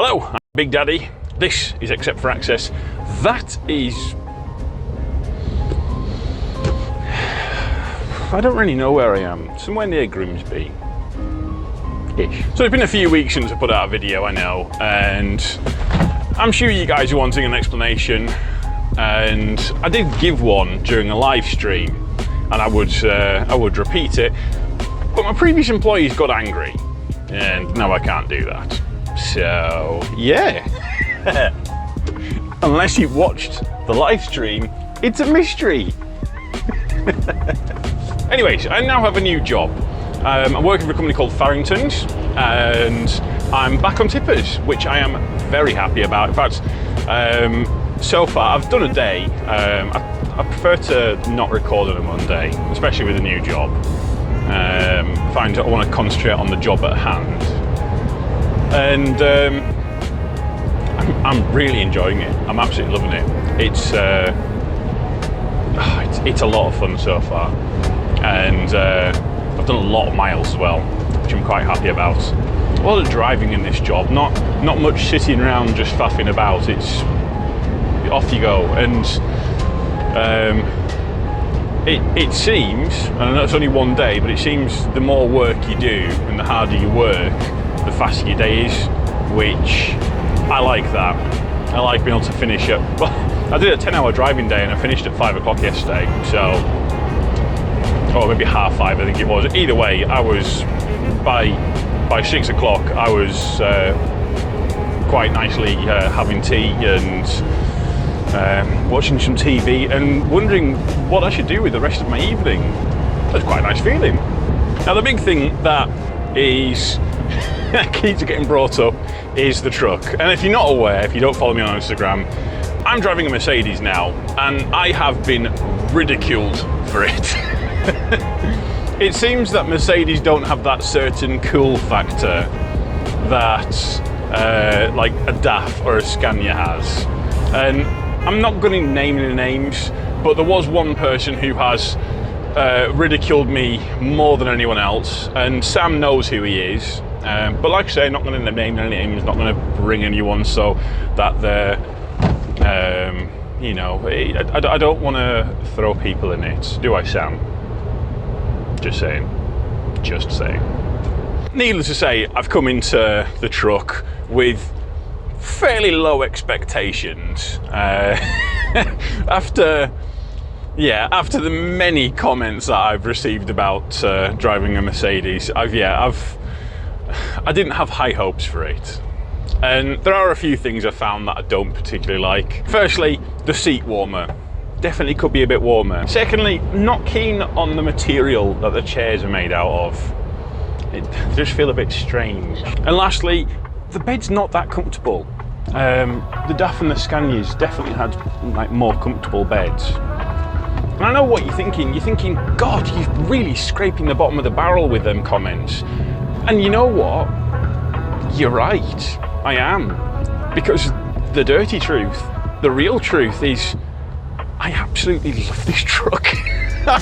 Hello, I'm Big Daddy. This is Except for Access. That is... I don't really know where I am. Somewhere near Grimsby. Ish. So it's been a few weeks since I put out a video, I know, and I'm sure you guys are wanting an explanation, and I did give one during a live stream, and I would repeat it, but my previous employees got angry, and now I can't do that. So, yeah. Unless you watched the live stream, it's a mystery. Anyways, I now have a new job. I'm working for a company called Farrington's, and I'm back on tippers, which I am very happy about. In fact, so far I've done a day. I prefer to not record on a Monday, especially with a new job. I want to concentrate on the job at hand, and I'm really enjoying it. I'm absolutely loving it. It's a lot of fun so far, and I've done a lot of miles as well, which I'm quite happy about. A lot of driving in this job, not much sitting around just faffing about. It's off you go, and it seems, and I know it's only one day, but it seems the more work you do and the harder you work, the faster your day is, which I like that. I like being able to finish at, well, I did a 10-hour driving day and I finished at 5 o'clock yesterday, so, or maybe half 5 I think it was. Either way, I was, by 6 o'clock, I was quite nicely having tea and watching some TV and wondering what I should do with the rest of my evening. That's quite a nice feeling. Now the big thing that is keeps getting brought up is the truck. And if you're not aware, if you don't follow me on Instagram, I'm driving a Mercedes now, and I have been ridiculed for it. It seems that Mercedes don't have that certain cool factor that like a DAF or a Scania has. And I'm not going to name any names, but there was one person who has ridiculed me more than anyone else, and Sam knows who he is. But like I say, I'm not going to name any names, not going to bring anyone so that they're, you know, I don't want to throw people in it, do I, Sam? Just saying. Just saying. Needless to say, I've come into the truck with fairly low expectations. After the many comments that I've received about driving a Mercedes, I didn't have high hopes for it. And there are a few things I found that I don't particularly like. Firstly, the seat warmer. Definitely could be a bit warmer. Secondly, not keen on the material that the chairs are made out of. They just feel a bit strange. And lastly, the bed's not that comfortable. The DAF and the Scanias definitely had like more comfortable beds. And I know what you're thinking. You're thinking, God, you're really scraping the bottom of the barrel with them comments. And you know what? You're right. I am. Because the dirty truth, the real truth is, I absolutely love this truck. I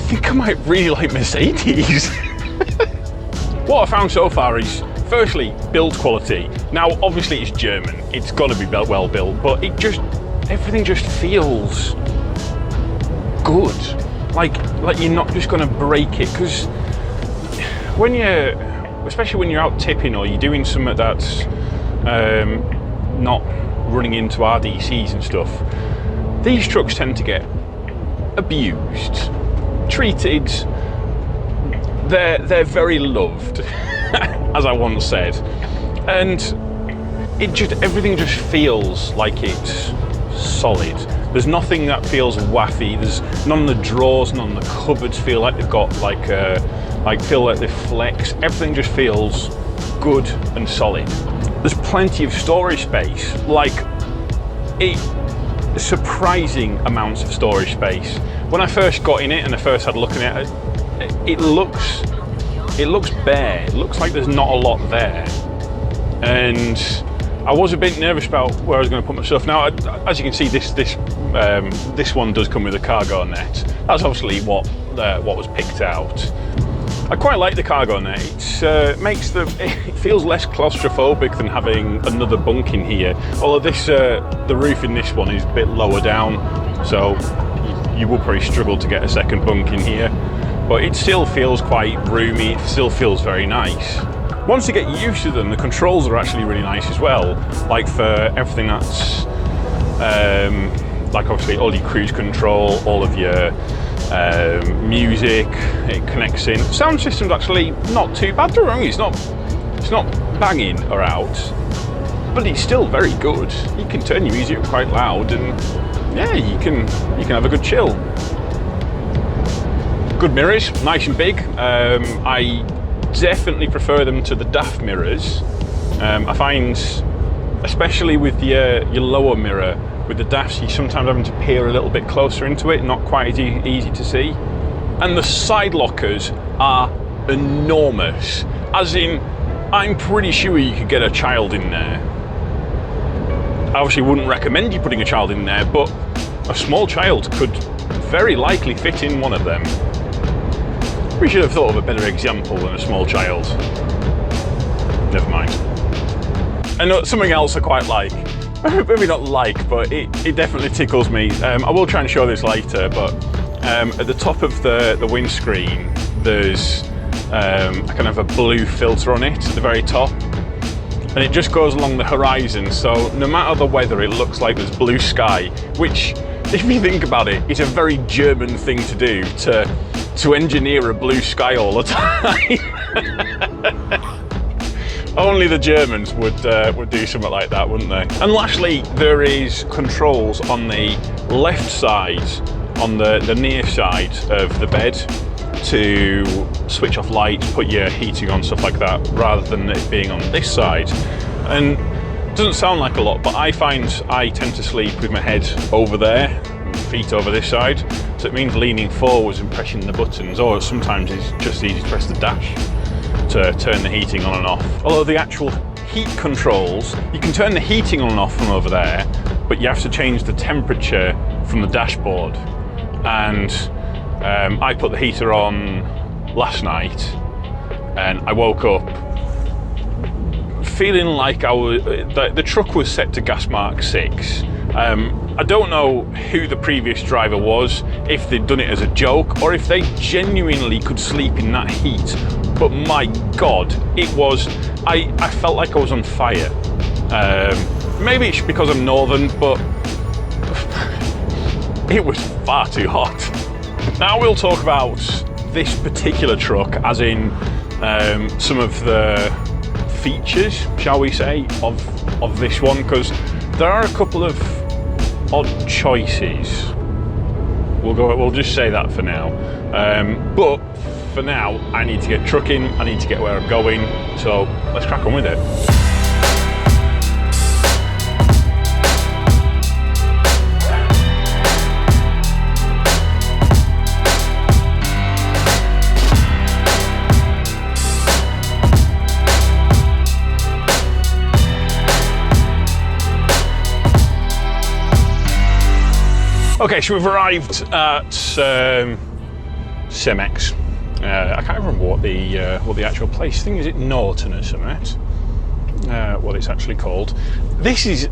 think I might really like Mercedes. What I found so far is, firstly, build quality. Now, obviously it's German. It's got to be well built, but everything just feels good. Like you're not just going to break it, because especially when you're out tipping or you're doing something that's not running into RDCs and stuff, these trucks tend to get abused, treated. They're very loved, as I once said, and everything just feels like it's solid. There's nothing that feels waffy. There's none of the drawers, none of the cupboards feel like they've got feel like they flex. Everything just feels good and solid. There's plenty of storage space, surprising amounts of storage space. When I first got in it and I first had a look at it, it looks bare. It looks like there's not a lot there, and I was a bit nervous about where I was going to put my stuff. Now, as you can see, this one does come with a cargo net. That's obviously what was picked out. I quite like the cargo net. It feels less claustrophobic than having another bunk in here. Although the roof in this one is a bit lower down, so you will probably struggle to get a second bunk in here. But it still feels quite roomy. It still feels very nice. Once you get used to them, the controls are actually really nice as well. Like for everything that's like obviously all your cruise control, all of your music, it connects in. Sound system's actually not too bad. Don't get me wrong, it's not banging or out, but it's still very good. You can turn your music up quite loud, and yeah, you can have a good chill. Good mirrors, nice and big. I definitely prefer them to the DAF mirrors. I find, especially with your lower mirror, with the DAFs, you sometimes having to peer a little bit closer into it, not quite as easy to see. And the side lockers are enormous. As in, I'm pretty sure you could get a child in there. I obviously wouldn't recommend you putting a child in there, but a small child could very likely fit in one of them. We should have thought of a better example than a small child. Never mind. And something else I quite like, maybe not like, but it definitely tickles me. I will try and show this later, but at the top of the windscreen, there's a kind of a blue filter on it at the very top. And it just goes along the horizon, so no matter the weather, it looks like there's blue sky, which, if you think about it, is a very German thing to do, to engineer a blue sky all the time. Only the Germans would do something like that, wouldn't they? And lastly, there is controls on the left side, on the near side of the bed, to switch off lights, put your heating on, stuff like that, rather than it being on this side. And it doesn't sound like a lot, but I find I tend to sleep with my head over there, feet over this side, so it means leaning forwards and pressing the buttons, or sometimes it's just easy to press the dash to turn the heating on and off. Although the actual heat controls, you can turn the heating on and off from over there, but you have to change the temperature from the dashboard. And I put the heater on last night, and I woke up feeling like the truck was set to gas mark 6. I don't know who the previous driver was, if they'd done it as a joke, or if they genuinely could sleep in that heat. But my God, it was, I felt like I was on fire. Maybe it's because I'm northern, but it was far too hot. Now we'll talk about this particular truck, as in some of the features, shall we say, of this one, because there are a couple of odd choices. We'll just say that for now. But for now, I need to get trucking, I need to get where I'm going, so let's crack on with it. Okay, so we've arrived at Cemex. I can't remember what the actual place thing is. It Norton or something? What it's actually called. This is.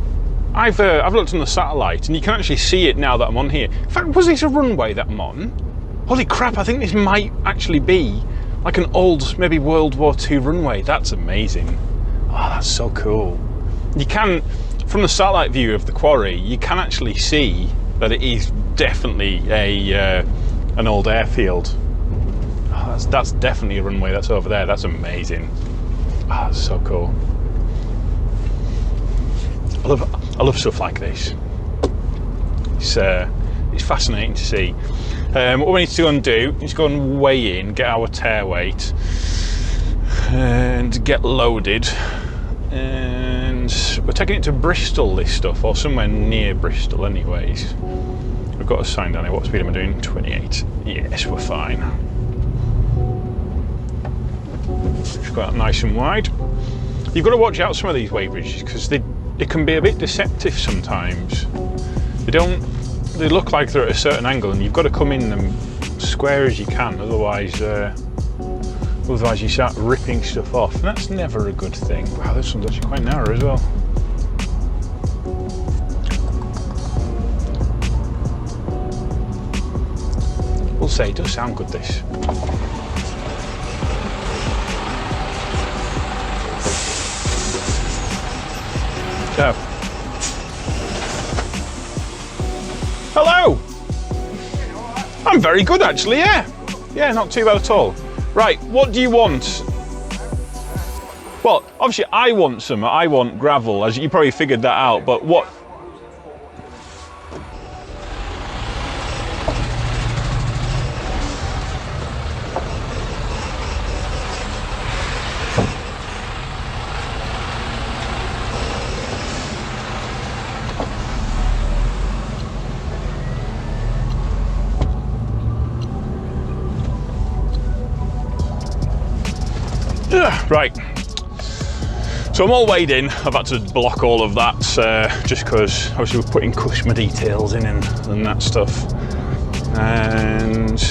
I've looked on the satellite, and you can actually see it now that I'm on here. In fact, was this a runway that I'm on? Holy crap! I think this might actually be like an old, maybe World War II runway. That's amazing. Oh, that's so cool. You can, from the satellite view of the quarry, you can actually see that it is definitely an old airfield. Oh, that's definitely a runway that's over there. That's amazing. Oh, that's so cool. I love stuff like this. It's fascinating to see. What we need to go and do is go and weigh in, get our tare weight, and get loaded. And we're taking it to Bristol, this stuff, or somewhere near Bristol anyways. We've got a sign down here. What speed am I doing? 28. Yes, we're fine. Just go out nice and wide. You've got to watch out some of these weight bridges, because they can be a bit deceptive sometimes. They look like they're at a certain angle, and you've got to come in them square as you can, otherwise Otherwise you start ripping stuff off, and that's never a good thing. Wow, this one's actually quite narrow as well. We'll say it does sound good, this. So, hello! I'm very good actually, yeah. Yeah, not too bad at all. Right, what do you want? Well, obviously I want gravel, as you probably figured that out, but what? Right, so I'm all weighed in. I've had to block all of that just because obviously we're putting customer details in and that stuff. And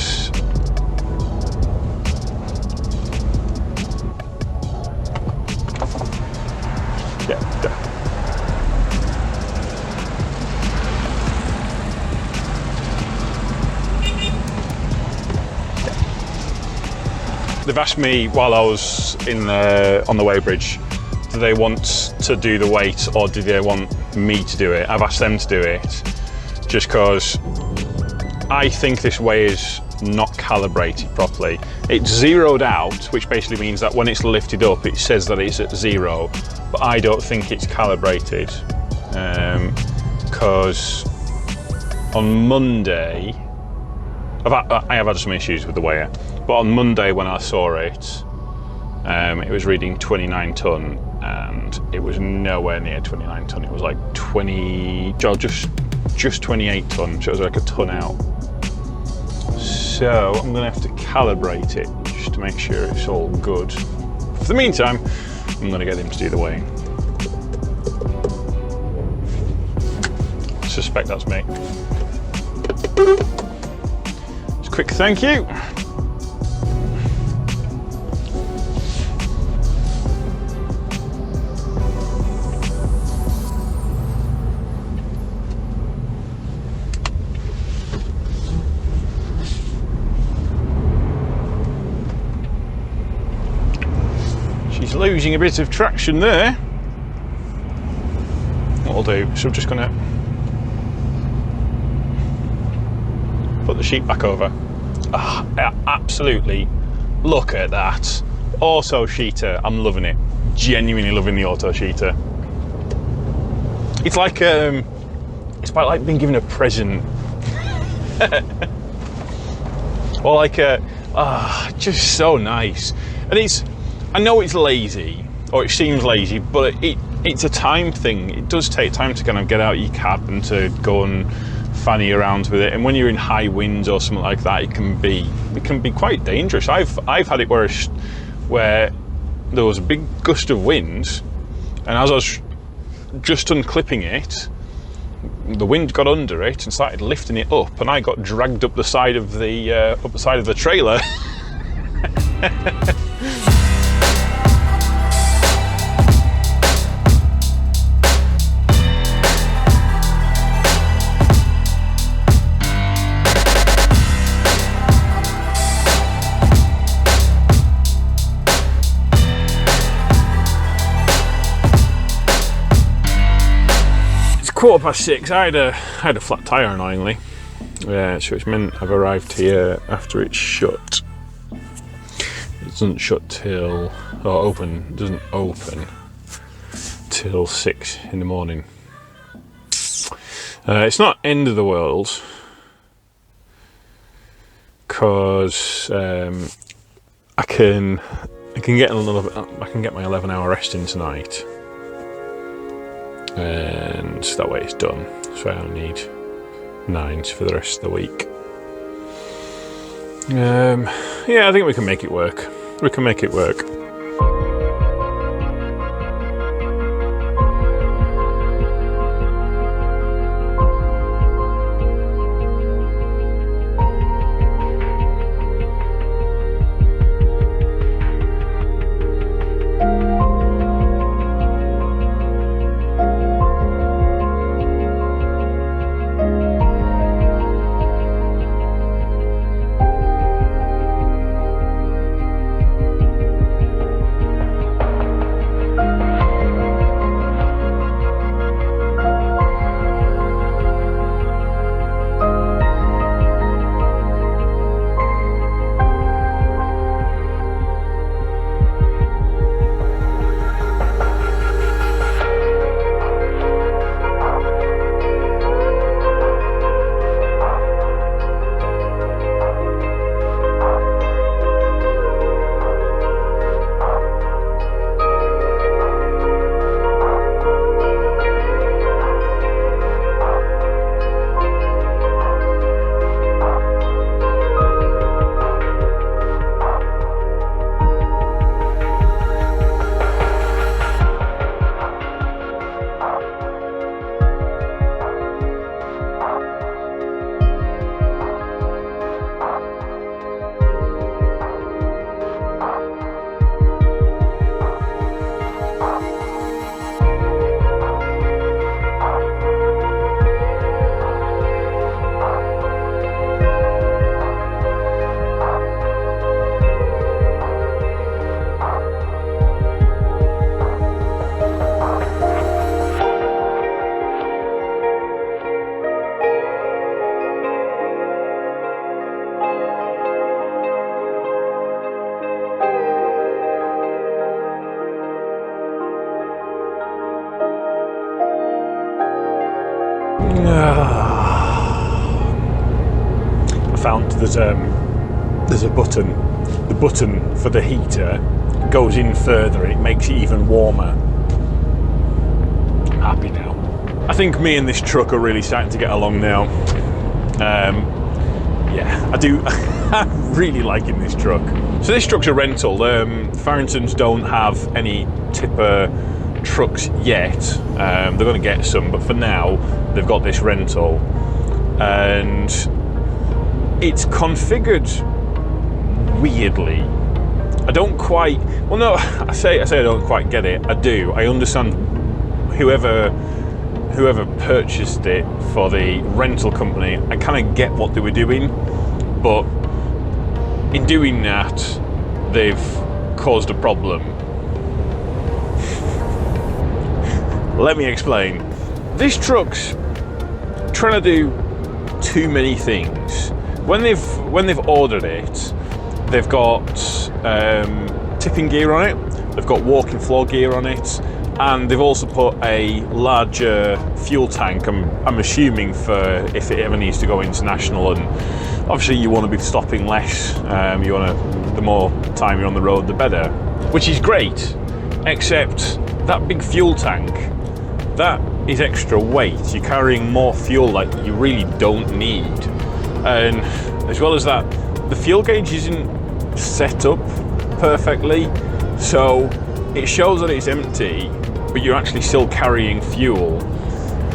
yeah. They've asked me while I was on the weighbridge, do they want to do the weight or do they want me to do it? I've asked them to do it just because I think this weigh is not calibrated properly. It's zeroed out, which basically means that when it's lifted up, it says that it's at 0, but I don't think it's calibrated because on Monday, I have had some issues with the weigher. But on Monday when I saw it, it was reading 29 tonne and it was nowhere near 29 tonne. It was like just 28 tonne, so it was like a tonne out. So I'm gonna have to calibrate it just to make sure it's all good. For the meantime, I'm gonna get him to do the weighing. I suspect that's me. Just a quick thank you. She's losing a bit of traction there. What I'll do, so I'm just gonna put the sheet back over. Absolutely, look at that. Auto sheeter, I'm loving it. Genuinely loving the auto sheeter. It's like being given a present. Or like just so nice. And I know it's lazy, or it seems lazy, but it's a time thing. It does take time to kind of get out your cab and to go and fanny around with it. And when you're in high winds or something like that, it can be quite dangerous. I've had it where there was a big gust of wind, and as I was just unclipping it, the wind got under it and started lifting it up, and I got dragged up the side of the trailer. It's 6:15. I had a flat tyre, annoyingly. So it's meant I've arrived here after it's shut. It doesn't shut till, or open, it doesn't open till 6 in the morning. It's not end of the world, because I can get my 11-hour rest in tonight, and that way it's done. So I don't need 9s for the rest of the week. Yeah, I think we can make it work. We can make it work. I found there's a button. The button for the heater goes in further. It makes it even warmer. I'm happy now. I think me and this truck are really starting to get along now. Yeah, I do. I'm really liking this truck. So this truck's a rental. Farringtons don't have any tipper trucks yet. They're going to get some, but for now they've got this rental, and it's configured weirdly. I don't quite. Well, no, I say I don't quite get it. I do. I understand whoever purchased it for the rental company. I kind of get what they were doing, but in doing that, they've caused a problem. Let me explain. This truck's trying to do too many things. When they've ordered it, they've got tipping gear on it, they've got walking floor gear on it, and they've also put a larger fuel tank, I'm assuming, for if it ever needs to go international. And obviously you want to be stopping less, the more time you're on the road the better, which is great, except that big fuel tank, that is extra weight. You're carrying more fuel that you really don't need. And as well as that, the fuel gauge isn't set up perfectly, so it shows that it's empty, but you're actually still carrying fuel.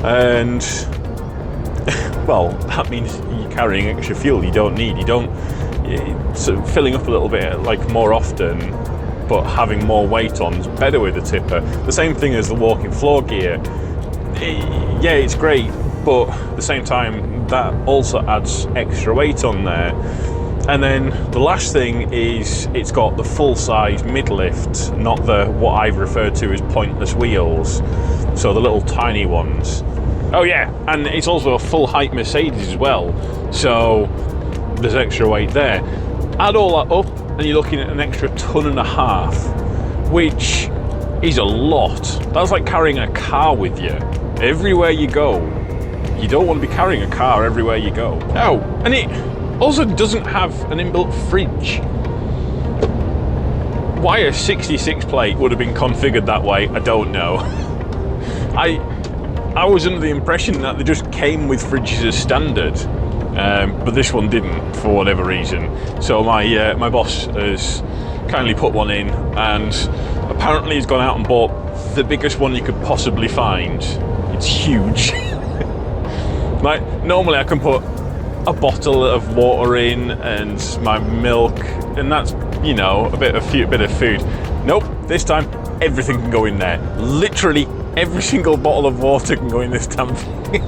And well, that means you're carrying extra fuel you don't need. So filling up a little bit like more often, but having more weight on is better with the tipper. The same thing as the walking floor gear. Yeah, it's great, but at the same time that also adds extra weight on there. And then the last thing is it's got the full size mid lift, not what I've referred to as pointless wheels, so the little tiny ones. Oh yeah, and it's also a full height Mercedes as well, so there's extra weight there. Add all that up and you're looking at an extra 1.5 tons, which is a lot. That's like carrying a car with you everywhere you go. You don't want to be carrying a car everywhere you go. Oh, and it also doesn't have an inbuilt fridge. Why a 66 plate would have been configured that way, I don't know. I was under the impression that they just came with fridges as standard, but this one didn't for whatever reason. So my boss has kindly put one in, and apparently he's gone out and bought the biggest one you could possibly find. It's huge. Like normally I can put a bottle of water in and my milk, and that's, you know, a bit of food. Nope, this time everything can go in there. Literally every single bottle of water can go in this damn thing.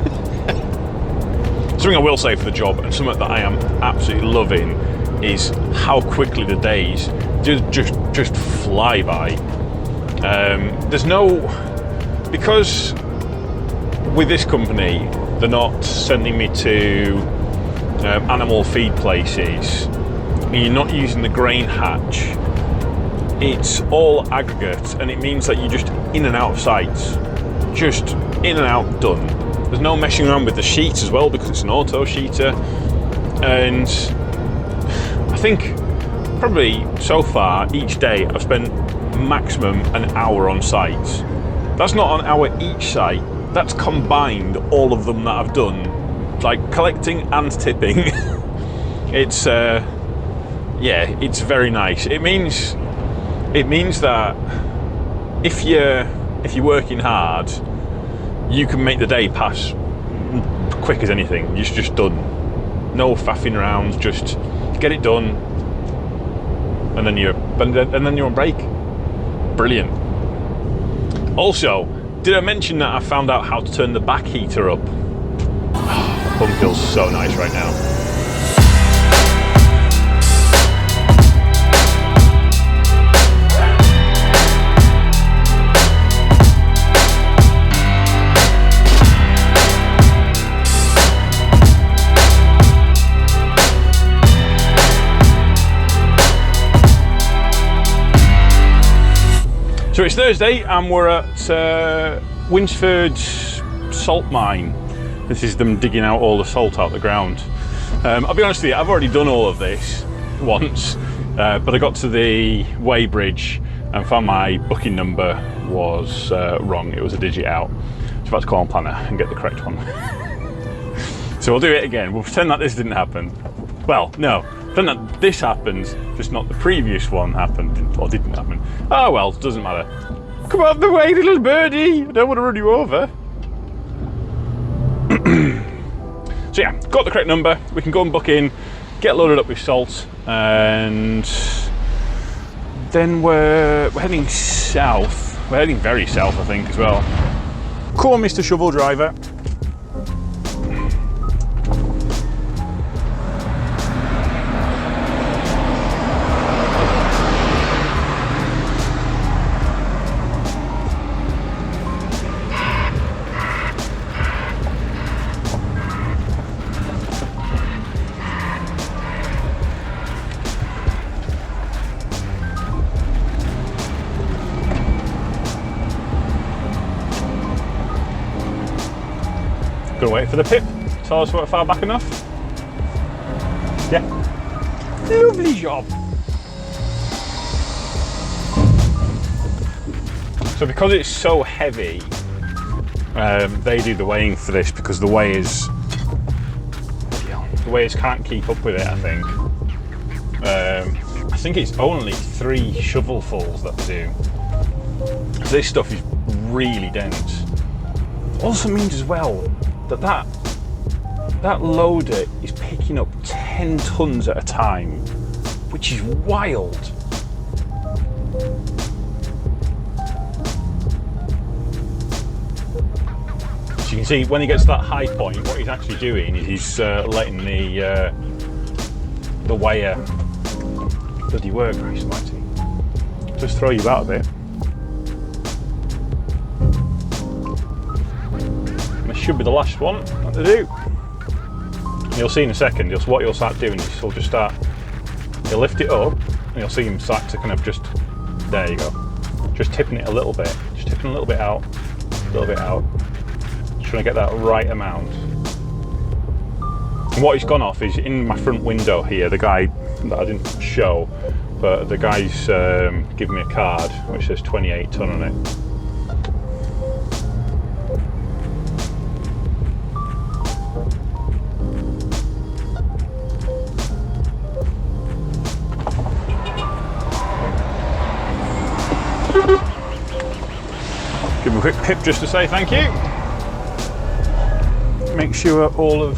Something I will say for the job, and something that I am absolutely loving, is how quickly the days just fly by. There's no, because with this company they're not sending me to animal feed places, you're not using the grain hatch, it's all aggregate, and it means that you're just in and out of sites, just in and out, done. There's no messing around with the sheet as well, because it's an auto sheeter. And I think probably so far each day I've spent maximum an hour on sites. That's not an hour each site, that's combined all of them that I've done, like collecting and tipping. It's yeah, it's very nice. It means that if you're working hard, you can make the day pass quick as anything. It's just done. No faffing around, just get it done, and then you're on break. Brilliant. Also, did I mention that I found out how to turn the back heater up? The pump feels so nice right now. So it's Thursday and we're at Winsford Salt Mine. This is them digging out all the salt out the ground. I'll be honest with you, I've already done all of this once, but I got to the weighbridge and found my booking number was wrong. It was a digit out. So I'm about to call on Planner and get the correct one. So we'll do it again. We'll pretend that this didn't happen. Well, no, pretend that this happens, just not the previous one happened or didn't happen. Oh well, doesn't matter. Come out of the way, little birdie. I don't want to run you over. So yeah, got the correct number. We can go and book in, get loaded up with salt, and then we're heading south. We're heading very south, I think, as well. Come on, Mr. Shovel Driver. Gonna wait for the pip. Tell us we're far back enough. Yeah. Lovely job. So because it's so heavy, they do the weighing for this because the weighers can't keep up with it. I think it's only 3 shovelfuls that they do. So this stuff is really dense. Also means as well that loader is picking up 10 tons at a time, which is wild. So you can see when he gets to that high point, what he's actually doing is he's letting the weigher bloody work, Christ almighty. Just throw you out a bit. Should be the last one that they do. You'll see in a second, what he'll start doing is he'll lift it up and you'll see him start to kind of just, there you go, just tipping it a little bit, just tipping a little bit out, just trying to get that right amount. And what he's gone off is in my front window here, the guy that I didn't show, but the guy's given me a card which says 28 ton on it. Give him a quick pip just to say thank you. Make sure all of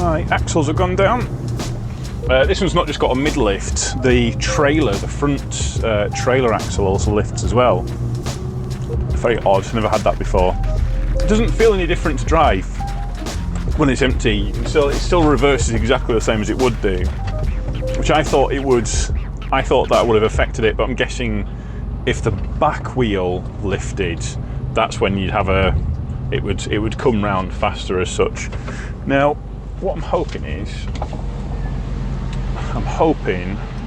my axles have gone down. This one's not just got a mid lift, the front trailer axle also lifts as well. Very odd, never had that before. It doesn't feel any different to drive when it's empty. It still reverses exactly the same as it would do, which I thought that would have affected it, but I'm guessing if the back wheel lifted, that's when you'd have it would come round faster as such. Now, what I'm hoping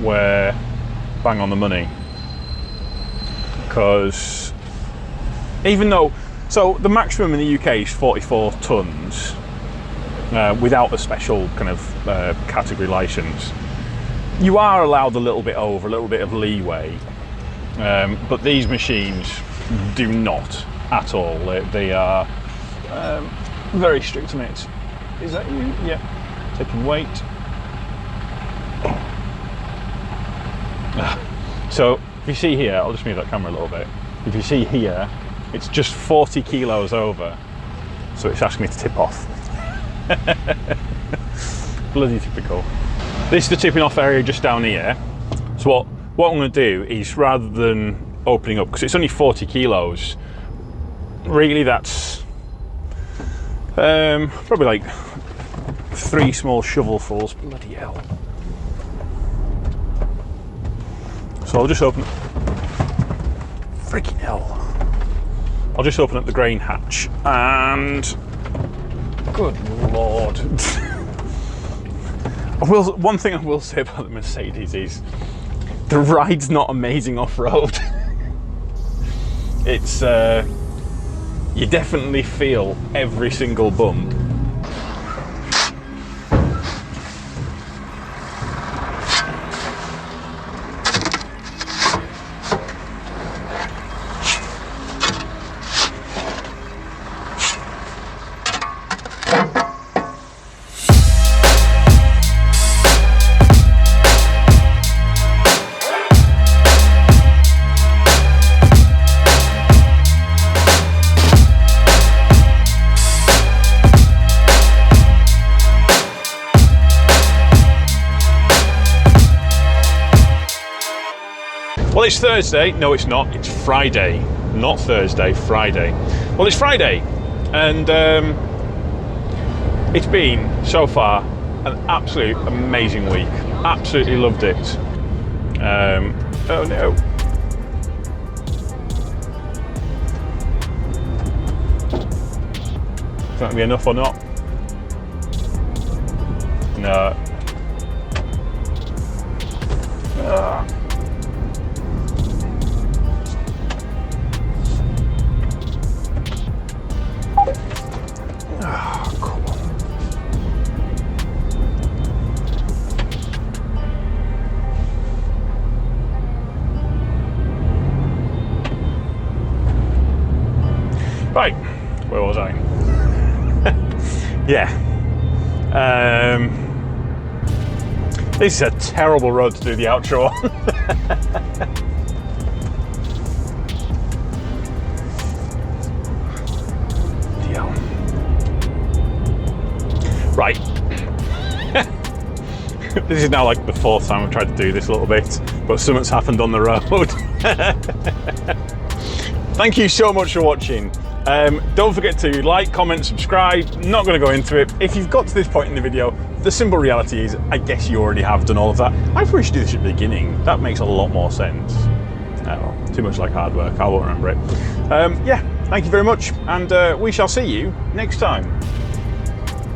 we're bang on the money, because even though, so the maximum in the UK is 44 tons without a special kind of category license. You are allowed a little bit of leeway. But these machines do not at all. They are very strict on it. Is that you? Yeah. Taking weight. So if you see here, I'll just move that camera a little bit. If you see here, it's just 40 kilos over. So it's asking me to tip off. Bloody typical. This is the tipping off area just down here. So what I'm going to do is, rather than opening up, because it's only 40 kilos, really that's probably like 3 small shovelfuls. Bloody hell. So I'll just open, freaking hell. I'll just open up the grain hatch and, good Lord. One thing I will say about the Mercedes is the ride's not amazing off-road. It's you definitely feel every single bump. Well, it's Thursday. No, it's not. It's Friday. Not Thursday, Friday. Well, it's Friday. And it's been, so far, an absolute amazing week. Absolutely loved it. Oh no. Is that going to be enough or not? No. Right, where was I? Yeah. This is a terrible road to do the outro on. Deal. Right. This is now like the 4th time I've tried to do this a little bit, but something's happened on the road. Thank you so much for watching. Don't forget to like, comment, subscribe. Not going to go into it. If you've got to this point in the video, the simple reality is, I guess you already have done all of that. I probably should do this at the beginning. That makes a lot more sense. Oh, too much like hard work. I won't remember it. Yeah, thank you very much, and we shall see you next time.